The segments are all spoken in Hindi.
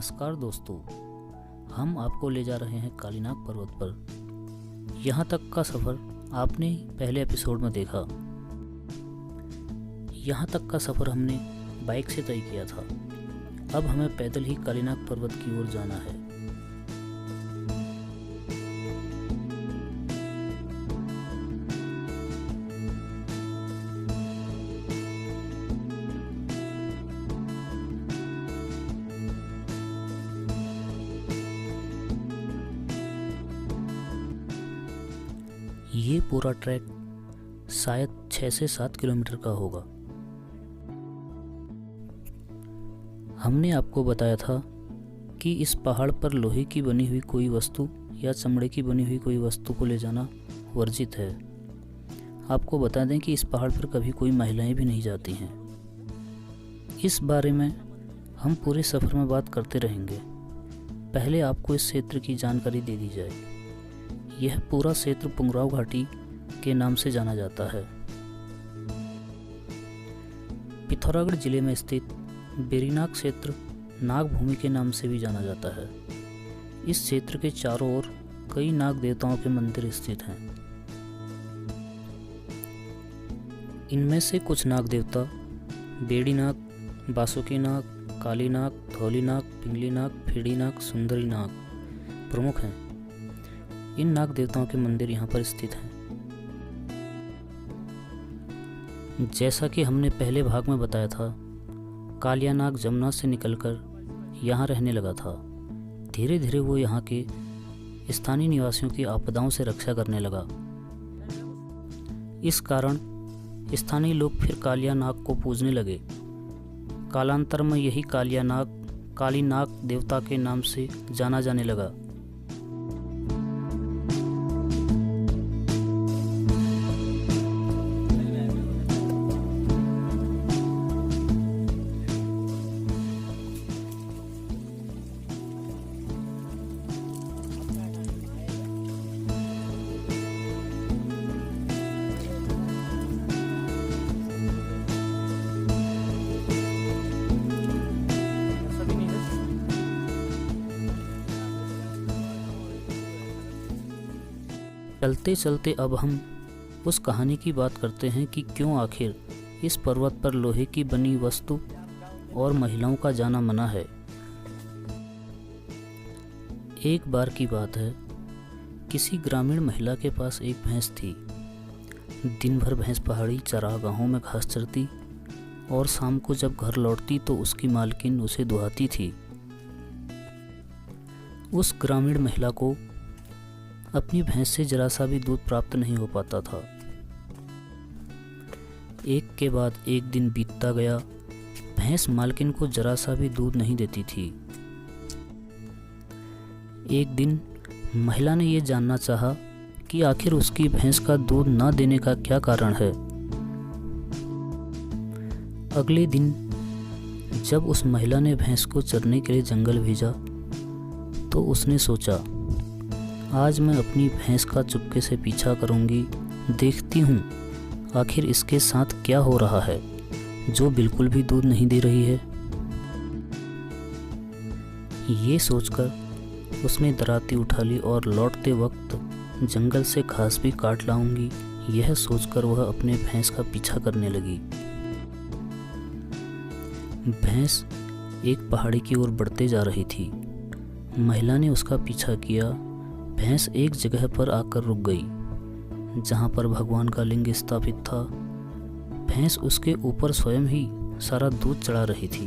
नमस्कार दोस्तों, हम आपको ले जा रहे हैं कालीनाग पर्वत पर। यहाँ तक का सफ़र आपने पहले एपिसोड में देखा। यहाँ तक का सफ़र हमने बाइक से तय किया था। अब हमें पैदल ही कालीनाग पर्वत की ओर जाना है। ये पूरा ट्रैक शायद 6 से 7 किलोमीटर का होगा। हमने आपको बताया था कि इस पहाड़ पर लोहे की बनी हुई कोई वस्तु या चमड़े की बनी हुई कोई वस्तु को ले जाना वर्जित है। आपको बता दें कि इस पहाड़ पर कभी कोई महिलाएं भी नहीं जाती हैं। इस बारे में हम पूरे सफ़र में बात करते रहेंगे। पहले आपको इस क्षेत्र की जानकारी दे दी जाए। यह पूरा क्षेत्र पुंगराव घाटी के नाम से जाना जाता है। पिथौरागढ़ जिले में स्थित बेरीनाग क्षेत्र नाग भूमि के नाम से भी जाना जाता है। इस क्षेत्र के चारों ओर कई नाग देवताओं के मंदिर स्थित हैं। इनमें से कुछ नाग देवता बेड़ीनाग, बासुकीनाग, कालीनाग, धौलीनाग, पिंगलीनाग, फेड़ीनाग, सुंदरीनाग प्रमुख हैं। इन नाग देवताओं के मंदिर यहाँ पर स्थित हैं। जैसा कि हमने पहले भाग में बताया था, कालिया नाग जमुना से निकलकर यहाँ रहने लगा था। धीरे धीरे वो यहाँ के स्थानीय निवासियों की आपदाओं से रक्षा करने लगा। इस कारण स्थानीय लोग फिर कालिया नाग को पूजने लगे। कालांतर में यही कालिया नाग काली नाग देवता के नाम से जाना जाने लगा। चलते चलते अब हम उस कहानी की बात करते हैं कि क्यों आखिर इस पर्वत पर लोहे की बनी वस्तु और महिलाओं का जाना मना है। एक बार की बात है, किसी ग्रामीण महिला के पास एक भैंस थी। दिन भर भैंस पहाड़ी चरागाहों में घास चरती और शाम को जब घर लौटती तो उसकी मालकिन उसे दुहाती थी। उस ग्रामीण महिला को अपनी भैंस से जरा सा भी दूध प्राप्त नहीं हो पाता था। एक के बाद एक दिन बीतता गया। भैंस मालकिन को जरा सा भी दूध नहीं देती थी। एक दिन महिला ने यह जानना चाहा कि आखिर उसकी भैंस का दूध ना देने का क्या कारण है। अगले दिन जब उस महिला ने भैंस को चरने के लिए जंगल भेजा तो उसने सोचा, आज मैं अपनी भैंस का चुपके से पीछा करूंगी, देखती हूँ आखिर इसके साथ क्या हो रहा है जो बिल्कुल भी दूध नहीं दे रही है। ये सोचकर उसने दराती उठा ली और लौटते वक्त जंगल से घास भी काट लाऊंगी, यह सोचकर वह अपने भैंस का पीछा करने लगी। भैंस एक पहाड़ी की ओर बढ़ते जा रही थी। महिला ने उसका पीछा किया। भैंस एक जगह पर आकर रुक गई जहाँ पर भगवान का लिंग स्थापित था। भैंस उसके ऊपर स्वयं ही सारा दूध चढ़ा रही थी।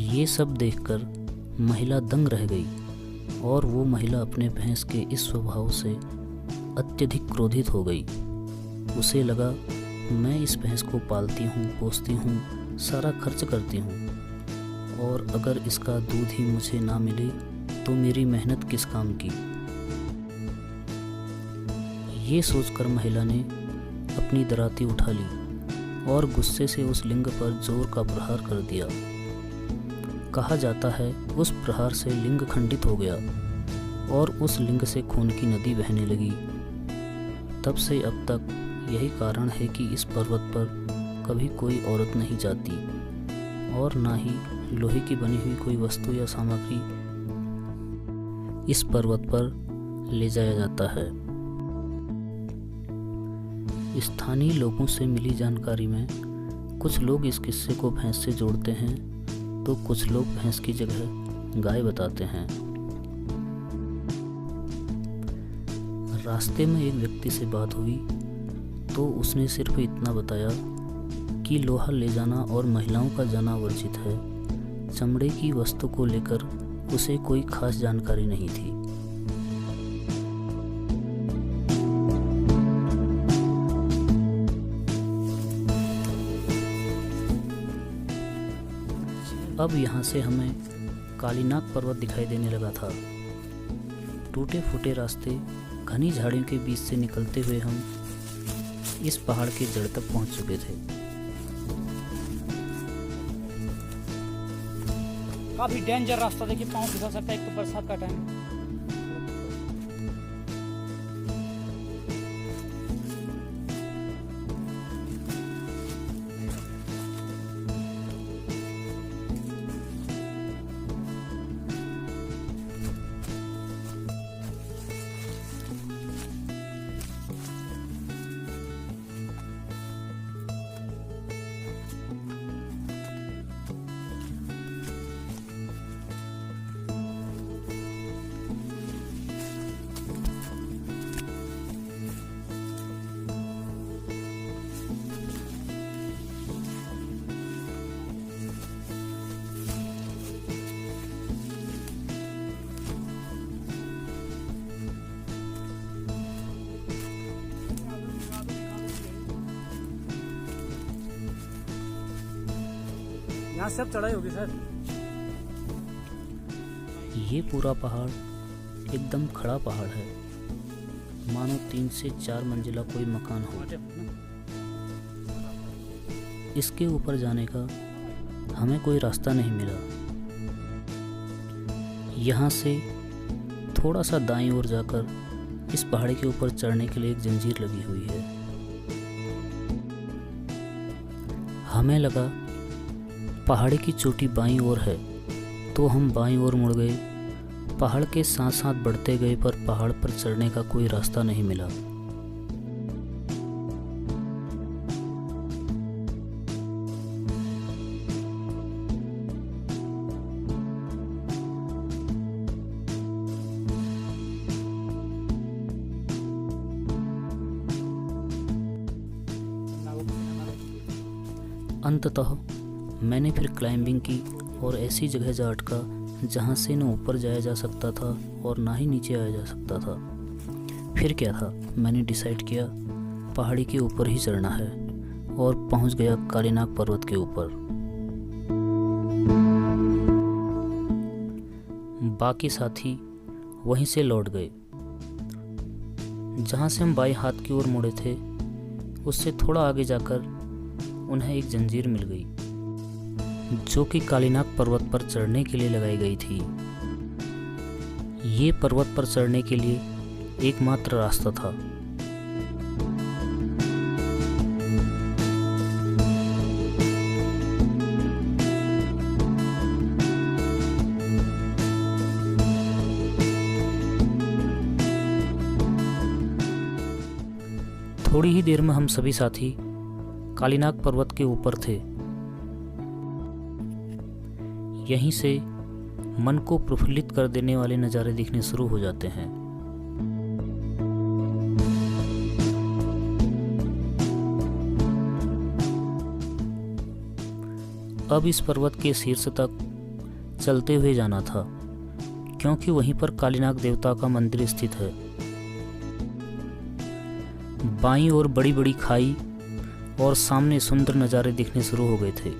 ये सब देखकर महिला दंग रह गई और वो महिला अपने भैंस के इस स्वभाव से अत्यधिक क्रोधित हो गई। उसे लगा, मैं इस भैंस को पालती हूँ, पोसती हूँ, सारा खर्च करती हूँ और अगर इसका दूध ही मुझे ना मिले तो मेरी मेहनत किस काम की। ये सोचकर महिला ने अपनी दराती उठा ली और गुस्से से उस लिंग पर जोर का प्रहार कर दिया। कहा जाता है उस प्रहार से लिंग खंडित हो गया और उस लिंग से खून की नदी बहने लगी। तब से अब तक यही कारण है कि इस पर्वत पर कभी कोई औरत नहीं जाती और ना ही लोहे की बनी हुई कोई वस्तु या सामग्री इस पर्वत पर ले जाया जाता है। स्थानीय लोगों से मिली जानकारी में कुछ लोग इस किस्से को भैंस से जोड़ते हैं, तो कुछ लोग भैंस की जगह गाय बताते हैं। रास्ते में एक व्यक्ति से बात हुई तो उसने सिर्फ इतना बताया कि लोहा ले जाना और महिलाओं का जाना वर्जित है। चमड़े की वस्तु को लेकर उसे कोई खास जानकारी नहीं थी। अब यहाँ से हमें कालीनाग पर्वत दिखाई देने लगा था। टूटे फूटे रास्ते, घनी झाड़ियों के बीच से निकलते हुए हम इस पहाड़ की जड़ तक पहुंच चुके थे। काफी डेंजर रास्ता, देखिए पाँव फिसल सकता है, एक तो बरसात का टाइम। यहाँ सब चढ़ाई होगी सर। ये पूरा पहाड़ एकदम खड़ा पहाड़ है, मानो 3 से 4 मंजिला कोई मकान हो। इसके ऊपर जाने का हमें कोई रास्ता नहीं मिला। यहाँ से थोड़ा सा दाईं ओर जाकर इस पहाड़ी के ऊपर चढ़ने के लिए एक जंजीर लगी हुई है। हमें लगा पहाड़ी की चोटी बाईं ओर है, तो हम बाईं ओर मुड़ गए। पहाड़ के साथ साथ बढ़ते गए, पर पहाड़ पर चढ़ने का कोई रास्ता नहीं मिला। अंततः मैंने फिर क्लाइंबिंग की और ऐसी जगह जा अटका जहाँ से न ऊपर जाया जा सकता था और ना ही नीचे आया जा सकता था। फिर क्या था, मैंने डिसाइड किया पहाड़ी के ऊपर ही चढ़ना है और पहुँच गया कालीनाग पर्वत के ऊपर। बाकी साथी वहीं से लौट गए। जहाँ से हम बाएं हाथ की ओर मुड़े थे, उससे थोड़ा आगे जाकर उन्हें एक जंजीर मिल गई, जो कि कालीनाग पर्वत पर चढ़ने के लिए लगाई गई थी। ये पर्वत पर चढ़ने के लिए एकमात्र रास्ता था। थोड़ी ही देर में हम सभी साथी कालीनाग पर्वत के ऊपर थे। यहीं से मन को प्रफुल्लित कर देने वाले नज़ारे दिखने शुरू हो जाते हैं। अब इस पर्वत के शीर्ष तक चलते हुए जाना था, क्योंकि वहीं पर कालीनाग देवता का मंदिर स्थित है। बाईं ओर बड़ी बड़ी खाई और सामने सुंदर नज़ारे दिखने शुरू हो गए थे।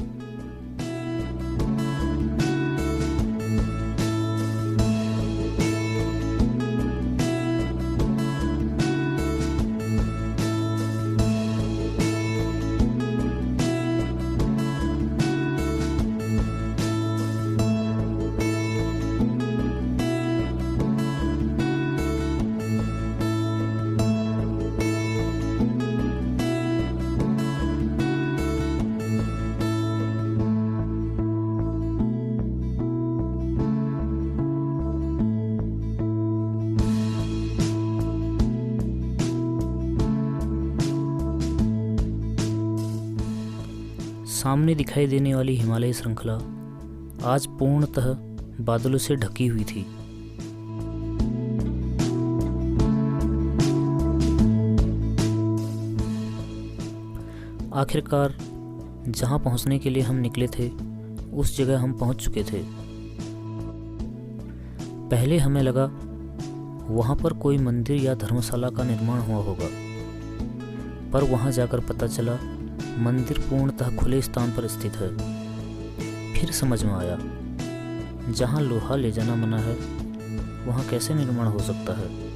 सामने दिखाई देने वाली हिमालय श्रृंखला आज पूर्णतः बादलों से ढकी हुई थी। आखिरकार जहां पहुंचने के लिए हम निकले थे उस जगह हम पहुंच चुके थे। पहले हमें लगा वहां पर कोई मंदिर या धर्मशाला का निर्माण हुआ होगा, पर वहां जाकर पता चला मंदिर पूर्णतः खुले स्थान पर स्थित है। फिर समझ में आया जहां लोहा ले जाना मना है वहां कैसे निर्माण हो सकता है।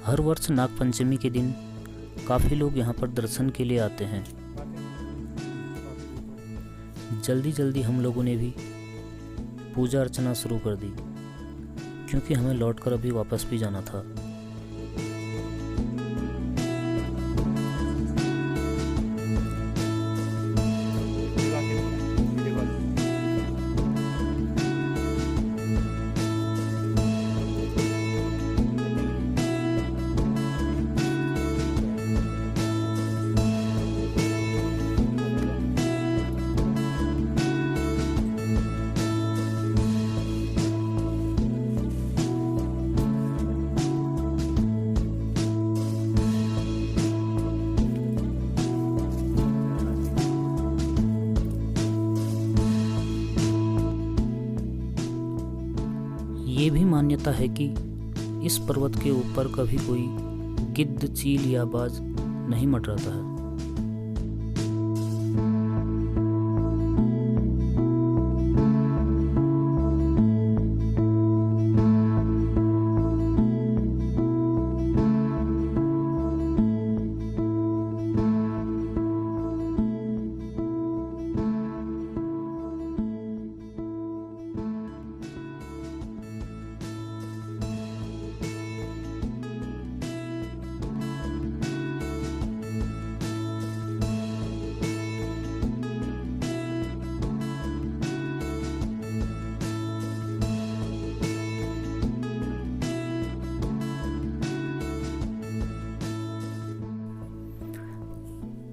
हर वर्ष नागपंचमी के दिन काफ़ी लोग यहाँ पर दर्शन के लिए आते हैं। जल्दी जल्दी हम लोगों ने भी पूजा अर्चना शुरू कर दी, क्योंकि हमें लौटकर अभी वापस भी जाना था। ये भी मान्यता है कि इस पर्वत के ऊपर कभी कोई गिद्ध, चील या बाज नहीं मंडराता है।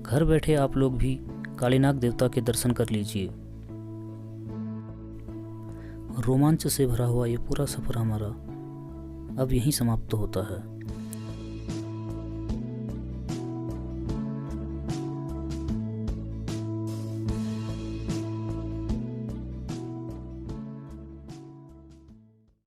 घर बैठे आप लोग भी कालीनाग देवता के दर्शन कर लीजिए। रोमांच से भरा हुआ ये पूरा सफ़र हमारा अब यहीं समाप्त होता है।